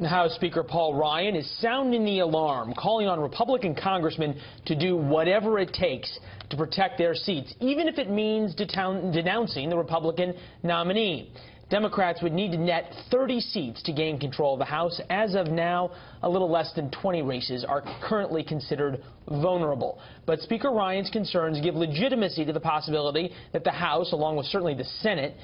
House Speaker Paul Ryan is sounding the alarm, calling on Republican congressmen to do whatever it takes to protect their seats, even if it means denouncing the Republican nominee. Democrats would need to net 30 seats to gain control of the House. As of now, a little less than 20 races are currently considered vulnerable. But Speaker Ryan's concerns give legitimacy to the possibility that the House, along with certainly the Senate,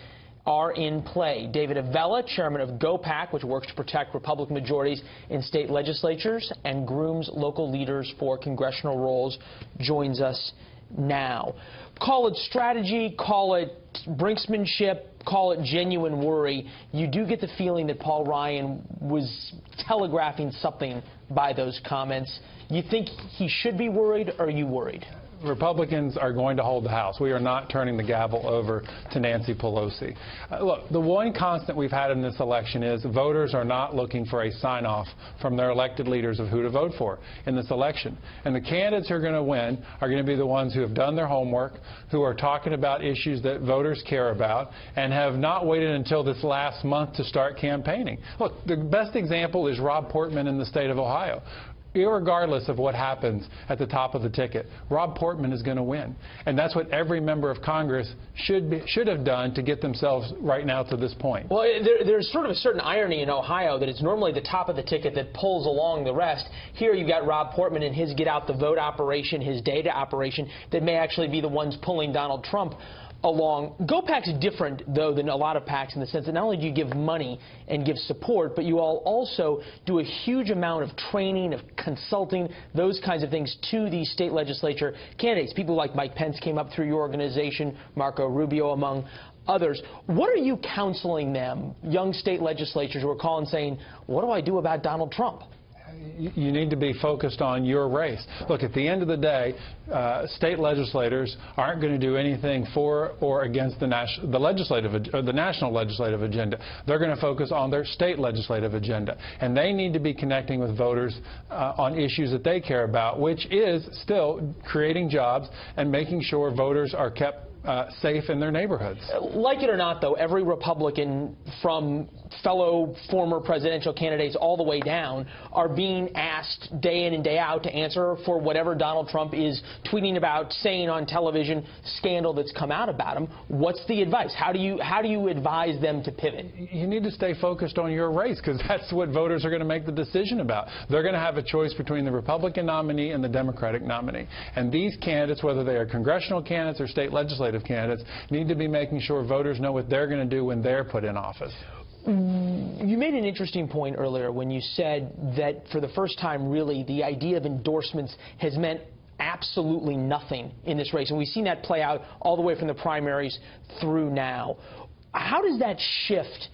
are in play. David Avella, chairman of GOP, which works to protect Republican majorities in state legislatures and grooms local leaders for congressional roles, joins us now. Call it strategy, call it brinksmanship, call it genuine worry. You do get the feeling that Paul Ryan was telegraphing something by those comments. You think he should be worried, or are you worried? Republicans are going to hold the House. We are not turning the gavel over to Nancy Pelosi. Look, the one constant we've had in this election is voters are not looking for a sign-off from their elected leaders of who to vote for in this election. And the candidates who are going to win are going to be the ones who have done their homework, who are talking about issues that voters care about, and have not waited until this last month to start campaigning. Look, the best example is Rob Portman in the state of Ohio. Irregardless of what happens at the top of the ticket, Rob Portman is going to win. And that's what every member of Congress should have done to get themselves right now to this point. Well, there's sort of a certain irony in Ohio that it's normally the top of the ticket that pulls along the rest. Here you've got Rob Portman and his get out the vote operation, his data operation, that may actually be the ones pulling Donald Trump along. GOPAC's different, though, than a lot of PACs in the sense that not only do you give money and give support, but you all also do a huge amount of training, of consulting, those kinds of things to these state legislature candidates. People like Mike Pence came up through your organization, Marco Rubio among others. What are you counseling them, young state legislatures who are calling saying, what do I do about Donald Trump? You need to be focused on your race. Look, at the end of the day, state legislators aren't going to do anything for or against the national legislative agenda. They're going to focus on their state legislative agenda. And they need to be connecting with voters on issues that they care about, which is still creating jobs and making sure voters are kept safe in their neighborhoods. Like it or not, though, every Republican, from fellow former presidential candidates all the way down, are being asked day in and day out to answer for whatever Donald Trump is tweeting about, saying on television, scandal that's come out about him. What's the advice? How do you advise them to pivot? You need to stay focused on your race, because that's what voters are going to make the decision about. They're going to have a choice between the Republican nominee and the Democratic nominee. And these candidates, whether they are congressional candidates or state legislative candidates, need to be making sure voters know what they're going to do when they're put in office. You made an interesting point earlier when you said that for the first time, really, the idea of endorsements has meant absolutely nothing in this race. And we've seen that play out all the way from the primaries through now. How does that shift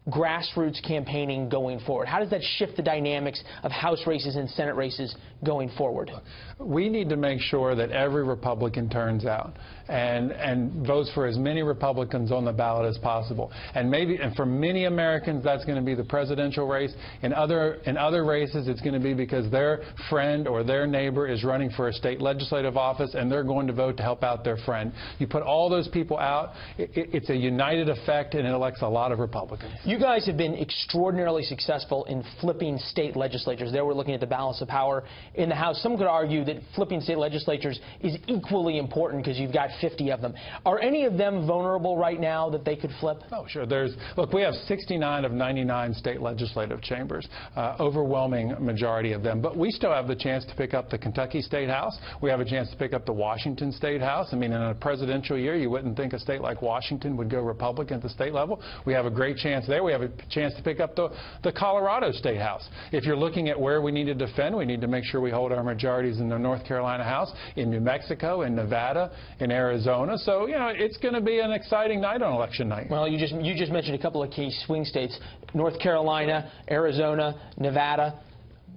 grassroots campaigning going forward? How does that shift the dynamics of House races and Senate races going forward? We need to make sure that every Republican turns out and votes for as many Republicans on the ballot as possible. And for many Americans, that's going to be the presidential race. In other races, it's going to be because their friend or their neighbor is running for a state legislative office, and they're going to vote to help out their friend. You put all those people out, it's a united effect, and it elects a lot of Republicans. You guys have been extraordinarily successful in flipping state legislatures. There we're looking at the balance of power in the House. Some could argue that flipping state legislatures is equally important because you've got 50 of them. Are any of them vulnerable right now that they could flip? Oh, sure. Look, we have 69 of 99 state legislative chambers, overwhelming majority of them. But we still have the chance to pick up the Kentucky State House. We have a chance to pick up the Washington State House. I mean, in a presidential year, you wouldn't think a state like Washington would go Republican at the state level. We have a great chance there. We have a chance to pick up the Colorado State House. If you're looking at where we need to defend, we need to make sure we hold our majorities in the North Carolina House, in New Mexico, in Nevada, in Arizona. So, you know, it's going to be an exciting night on election night. Well, you just mentioned a couple of key swing states: North Carolina, Arizona, Nevada.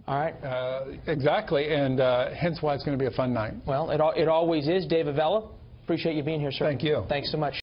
All right. Exactly, and hence why it's going to be a fun night. Well, it always is. Dave Avella, appreciate you being here, sir. Thank you. Thanks so much.